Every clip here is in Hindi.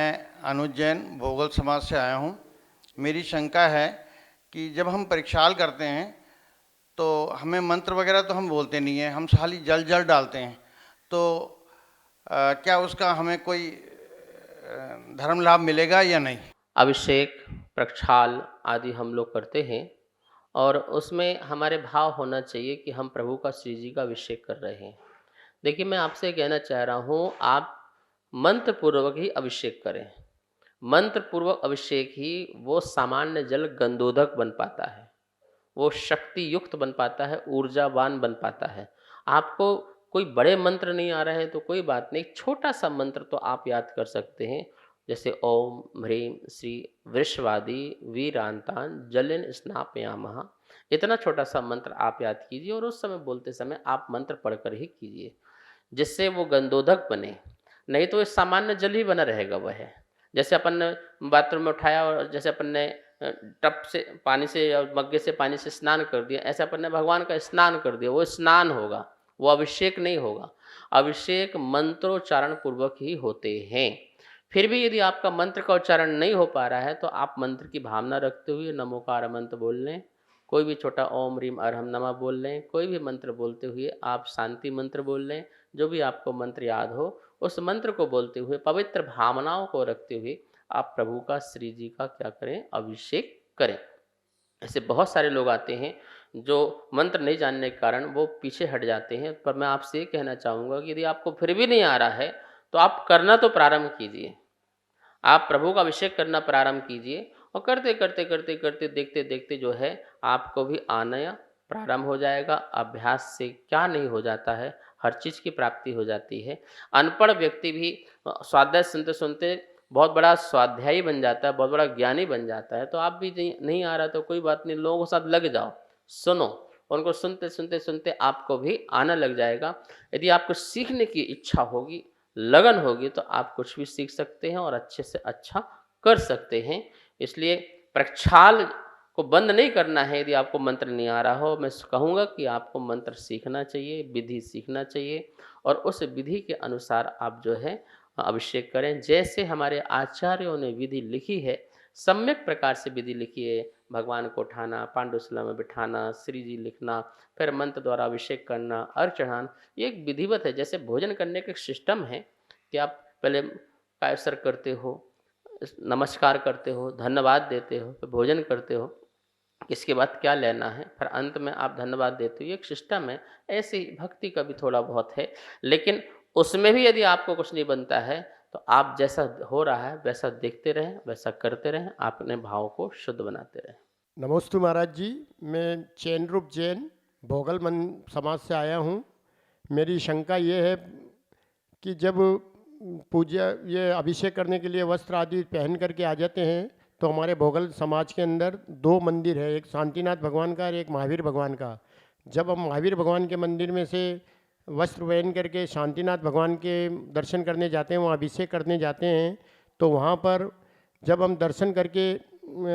मैं अनुज जैन भोगल समाज से आया हूँ। मेरी शंका है कि जब हम परीक्षाल करते हैं तो हमें मंत्र वगैरह तो हम बोलते नहीं हैं, हम खाली जल जल डालते हैं। तो क्या उसका हमें कोई धर्म लाभ मिलेगा या नहीं? अभिषेक, प्रक्षाल आदि हम लोग करते हैं और उसमें हमारे भाव होना चाहिए कि हम प्रभु का श्री जी का अभिषेक कर रहे हैं। देखिए, मैं आपसे कहना चाह रहा हूँ, आप मंत्र पूर्वक ही अभिषेक करें। मंत्र पूर्वक अभिषेक ही वो सामान्य जल गंधोदक बन पाता है, वो शक्ति युक्त बन पाता है, ऊर्जावान बन पाता है। आपको कोई बड़े मंत्र नहीं आ रहे हैं तो कोई बात नहीं, छोटा सा मंत्र तो आप याद कर सकते हैं। जैसे ओम ह्रीं श्री वृषवादी वीरांतान जलिन स्नापयामः, इतना छोटा सा मंत्र आप याद कीजिए और उस समय बोलते समय आप मंत्र पढ़कर ही कीजिए, जिससे वो गंधोदक बने। नहीं तो ये सामान्य जल ही बना रहेगा वह। जैसे अपन ने बाथरूम में उठाया और जैसे अपन ने टब से पानी से या मग्गे से पानी से स्नान कर दिया, ऐसे अपन ने भगवान का स्नान कर दिया, वो स्नान होगा, वो अभिषेक नहीं होगा। अभिषेक मंत्रोच्चारण पूर्वक ही होते हैं। फिर भी यदि आपका मंत्र का उच्चारण नहीं हो पा रहा है तो आप मंत्र की भावना रखते हुए नमोकार मंत्र बोल लें, कोई भी छोटा ओम रीम अरहम नमः बोल लें, कोई भी मंत्र बोलते हुए आप शांति मंत्र बोल लें। जो भी आपको मंत्र याद हो उस मंत्र को बोलते हुए पवित्र भावनाओं को रखते हुए आप प्रभु का श्री जी का क्या करें, अभिषेक करें। ऐसे बहुत सारे लोग आते हैं जो मंत्र नहीं जानने के कारण वो पीछे हट जाते हैं, पर मैं आपसे ये कहना चाहूँगा कि यदि आपको फिर भी नहीं आ रहा है तो आप करना तो प्रारंभ कीजिए। आप प्रभु का अभिषेक करना प्रारंभ कीजिए और करते करते करते करते देखते देखते जो है आपको भी आना प्रारंभ हो जाएगा। अभ्यास से क्या नहीं हो जाता है, हर चीज़ की प्राप्ति हो जाती है। अनपढ़ व्यक्ति भी स्वाध्याय सुनते सुनते बहुत बड़ा स्वाध्यायी बन जाता है, बहुत बड़ा ज्ञानी बन जाता है। तो आप भी नहीं आ रहा तो कोई बात नहीं, लोगों के साथ लग जाओ, सुनो, उनको सुनते सुनते सुनते आपको भी आना लग जाएगा। यदि आपको सीखने की इच्छा होगी, लगन होगी, तो आप कुछ भी सीख सकते हैं और अच्छे से अच्छा कर सकते हैं। इसलिए प्रक्षाल को बंद नहीं करना है। यदि आपको मंत्र नहीं आ रहा हो, मैं कहूँगा कि आपको मंत्र सीखना चाहिए, विधि सीखना चाहिए और उस विधि के अनुसार आप जो है अभिषेक करें। जैसे हमारे आचार्यों ने विधि लिखी है, सम्यक प्रकार से विधि लिखी है। भगवान को उठाना, पांडुशिला में बिठाना, श्री जी लिखना, फिर मंत्र द्वारा अभिषेक करना, अर्घ चढ़ाना, ये एक विधिवत है। जैसे भोजन करने का एक सिस्टम है कि आप पहले कायसर करते हो, नमस्कार करते हो, धन्यवाद देते हो, फिर भोजन करते हो, इसके बाद क्या लेना है, फिर अंत में आप धन्यवाद देते हो। ये एक सिस्टम है। ऐसे ही भक्ति का भी थोड़ा बहुत है, लेकिन उसमें भी यदि आपको कुछ नहीं बनता है तो आप जैसा हो रहा है वैसा देखते रहें, वैसा करते रहें, अपने भाव को शुद्ध बनाते रहें। नमोस्तु महाराज जी, मैं चैन रूप जैन भोगल मन समाज से आया हूँ। मेरी शंका ये है कि जब पूजा ये अभिषेक करने के लिए वस्त्र आदि पहन करके आ जाते हैं तो हमारे भोगल समाज के अंदर दो मंदिर है, एक शांतिनाथ भगवान का और एक महावीर भगवान का। जब हम महावीर भगवान के मंदिर में से वस्त्र पहन करके शांतिनाथ भगवान के दर्शन करने जाते हैं, वहाँ अभिषेक करने जाते हैं, तो वहाँ पर जब हम दर्शन करके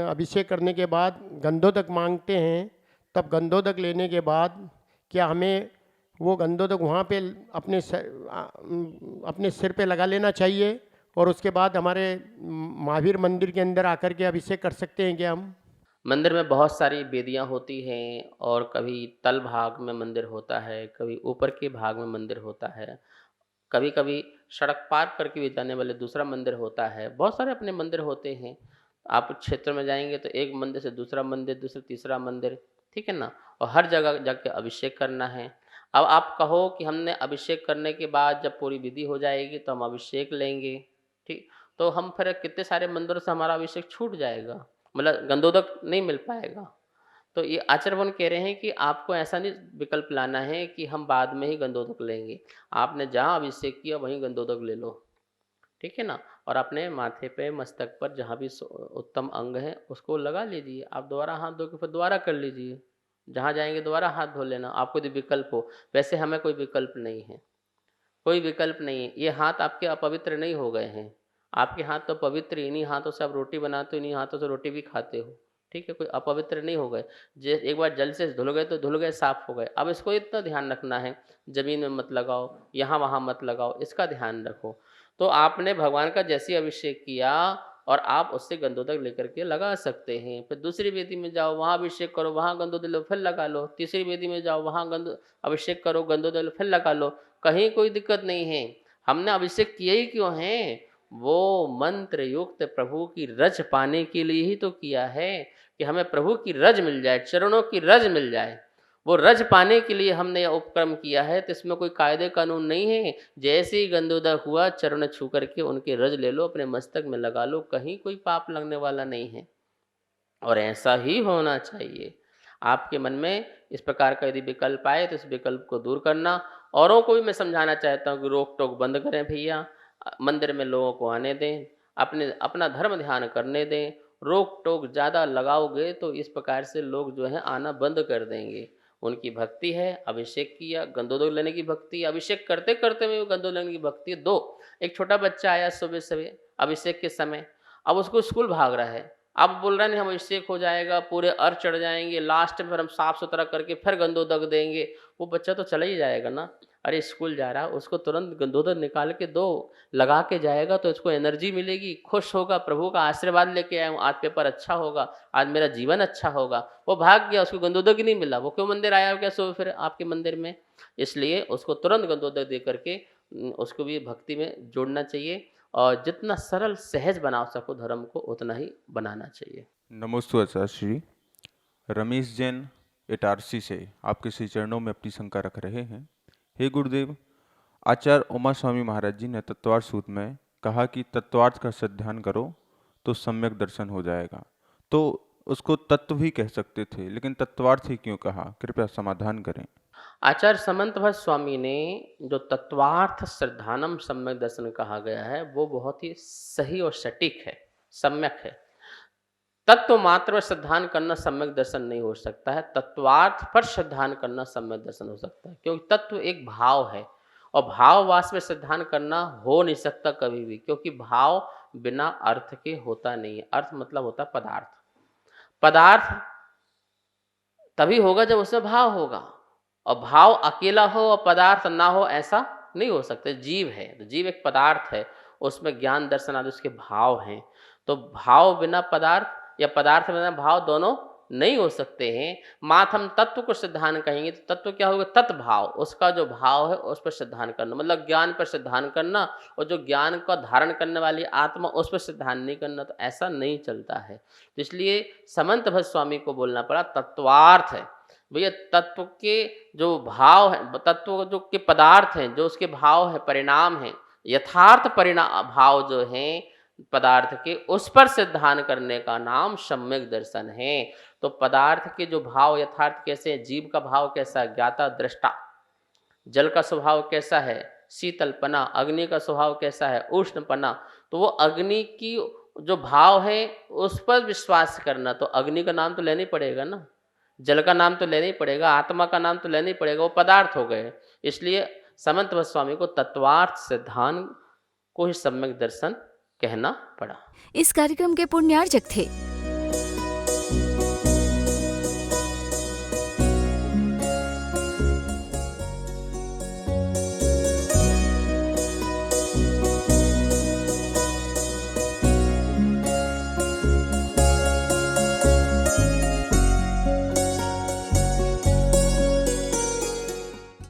अभिषेक करने के बाद गंधोदक मांगते हैं, तब गंधोदक लेने के बाद क्या हमें वो गंधोदक वहाँ पे अपने सिर पे लगा लेना चाहिए और उसके बाद हमारे महावीर मंदिर के अंदर आकर के अभिषेक कर सकते हैं क्या हम? मंदिर में बहुत सारी वेदियाँ होती हैं और कभी तल भाग में मंदिर होता है, कभी ऊपर के भाग में मंदिर होता है, कभी कभी सड़क पार करके भी जाने वाले दूसरा मंदिर होता है। बहुत सारे अपने मंदिर होते हैं। आप क्षेत्र में जाएंगे तो एक मंदिर से दूसरा मंदिर, दूसरा तीसरा मंदिर, ठीक है ना, और हर जगह जाके अभिषेक करना है। अब आप कहो कि हमने अभिषेक करने के बाद जब पूरी विधि हो जाएगी तो हम अभिषेक लेंगे, ठीक, तो हम फिर कितने सारे मंदिरों से हमारा अभिषेक छूट जाएगा, मतलब गंधोदक नहीं मिल पाएगा। तो ये आचार्यगण कह रहे हैं कि आपको ऐसा नहीं विकल्प लाना है कि हम बाद में ही गंधोदक लेंगे। आपने जहाँ अभिषेक किया वहीं गंधोदक ले लो, ठीक है ना, और अपने माथे पे मस्तक पर जहाँ भी उत्तम अंग है उसको लगा लीजिए। आप दोबारा हाथ धो के फिर दोबारा कर लीजिए, जहाँ जाएंगे दोबारा हाथ धो लेना, आपको यदि विकल्प हो। वैसे हमें कोई विकल्प नहीं है, कोई विकल्प नहीं है। ये हाथ आपके अपवित्र नहीं हो गए हैं, आपके हाथ तो पवित्र, इन्हीं हाथों से आप रोटी बनाते हो, इन्हीं हाथों से रोटी भी खाते हो, ठीक है, कोई अपवित्र नहीं हो गए। एक बार जल से धुल गए तो धुल गए, साफ हो गए। अब इसको इतना ध्यान रखना है, जमीन में मत लगाओ, यहाँ वहाँ मत लगाओ, इसका ध्यान रखो। तो आपने भगवान का जैसे ही अभिषेक किया और आप उससे गंधोदक लेकर के लगा सकते हैं। फिर दूसरी वेदी में जाओ, वहाँ अभिषेक करो, वहाँ गंधोदक लो, फिर लगा लो। तीसरी वेदी में जाओ, वहाँ अभिषेक करो, गंधोदक लो, फिर लगा लो। कहीं कोई दिक्कत नहीं है। हमने अभिषेक किए ही क्यों है? वो मंत्र युक्त प्रभु की रज पाने के लिए ही तो किया है कि हमें प्रभु की रज मिल जाए, चरणों की रज मिल जाए। वो रज पाने के लिए हमने यह उपक्रम किया है। तो इसमें कोई कायदे कानून नहीं है। जैसे ही गंधोदक हुआ, चरण छू करके उनके रज ले लो, अपने मस्तक में लगा लो, कहीं कोई पाप लगने वाला नहीं है। और ऐसा ही होना चाहिए। आपके मन में इस प्रकार का यदि विकल्प आए तो इस विकल्प को दूर करना। औरों को भी मैं समझाना चाहता हूँ कि रोक टोक बंद करें भैया, मंदिर में लोगों को आने दें, अपना धर्म ध्यान करने दें। रोक टोक ज़्यादा लगाओगे तो इस प्रकार से लोग जो है आना बंद कर देंगे। उनकी भक्ति है, अभिषेक किया, गंधोदक लेने की भक्ति, अभिषेक करते करते में गंधोदक लेने की भक्ति। दो, एक छोटा बच्चा आया सुबह सुबह अभिषेक के समय, अब उसको स्कूल भाग रहा है, अब बोल रहे हैं हम अभिषेक हो जाएगा, पूरे अर्घ चढ़ जाएंगे, लास्ट में फिर हम साफ सुथरा करके फिर गंधोदक देंगे। वो बच्चा तो चला ही जाएगा ना। अरे स्कूल जा रहा है, उसको तुरंत गंधोदक निकाल के दो, लगा के जाएगा तो इसको एनर्जी मिलेगी, खुश होगा, प्रभु का आशीर्वाद लेके आया हूँ, आज पेपर अच्छा होगा, आज मेरा जीवन अच्छा होगा। वो भाग गया, उसको गंधोदक ही नहीं मिला, वो क्यों मंदिर आया क्या सुबह फिर आपके मंदिर में? इसलिए उसको तुरंत गंधोदक दे करके उसको भी भक्ति में जोड़ना चाहिए। और जितना सरल सहज बना सको धर्म को, उतना ही बनाना चाहिए। नमोस्तु आचार्य श्री। रमेश जैन इटारसी से आपके श्री चरणों में अपनी शंका रख रहे हैं। हे गुरुदेव, आचार्य उमा स्वामी महाराज जी ने तत्वार्थ सूत्र में कहा कि तत्वार्थ का श्रद्धान करो तो सम्यक दर्शन हो जाएगा। तो उसको तत्व भी कह सकते थे, लेकिन तत्वार्थ ही क्यों कहा? कृपया समाधान करें। आचार्य समंत भट्ट स्वामी ने जो तत्वार्थ श्रद्धानम सम्यक दर्शन कहा गया है, वो बहुत ही सही और सटीक है, सम्यक है। तत्व मात्र पर श्रद्धान करना सम्यक दर्शन नहीं हो सकता है, तत्वार्थ पर श्रद्धान करना सम्यक दर्शन हो सकता है। क्योंकि तत्व एक भाव है और भाव वास में श्रद्धान करना हो नहीं सकता कभी भी, क्योंकि भाव बिना अर्थ के होता नहीं है। अर्थ मतलब होता है पदार्थ। पदार्थ तभी होगा जब उसमें भाव होगा, और भाव अकेला हो और पदार्थ ना हो ऐसा नहीं हो सकता। जीव है तो जीव एक पदार्थ है, उसमें ज्ञान दर्शन आदि उसके भाव हैं। तो भाव बिना पदार्थ या पदार्थ बिना भाव दोनों नहीं हो सकते हैं। मात हम तत्व को श्रद्धान कहेंगे तो तत्व क्या होगा? तत्भाव, उसका जो भाव है उस पर श्रद्धान करना, मतलब ज्ञान पर श्रद्धान करना। और जो ज्ञान का धारण करने वाली आत्मा, उस पर श्रद्धान नहीं करना, तो ऐसा नहीं चलता है। तो इसलिए समंत भट्ट स्वामी को बोलना पड़ा तत्वार्थ है। भैया तत्व के जो भाव है, तत्व जो के पदार्थ हैं, जो उसके भाव है, परिणाम है, यथार्थ परिणाम भाव जो हैं पदार्थ के, उस पर सिद्धांत करने का नाम सम्यक दर्शन है। तो पदार्थ के जो भाव यथार्थ कैसे हैं, जीव का भाव कैसा है, ज्ञाता दृष्टा, जल का स्वभाव कैसा है, शीतलपना, अग्नि का स्वभाव कैसा है, उष्णपना। तो वो अग्नि की जो भाव है उस पर विश्वास करना, तो अग्नि का नाम तो लेना ही पड़ेगा ना, जल का नाम तो लेना ही पड़ेगा, आत्मा का नाम तो लेना ही पड़ेगा, वो पदार्थ हो गए। इसलिए समंत भट्ट स्वामी को तत्वार्थ सिद्धांत को ही सम्यक दर्शन कहना पड़ा। इस कार्यक्रम के पुण्यार्जक थे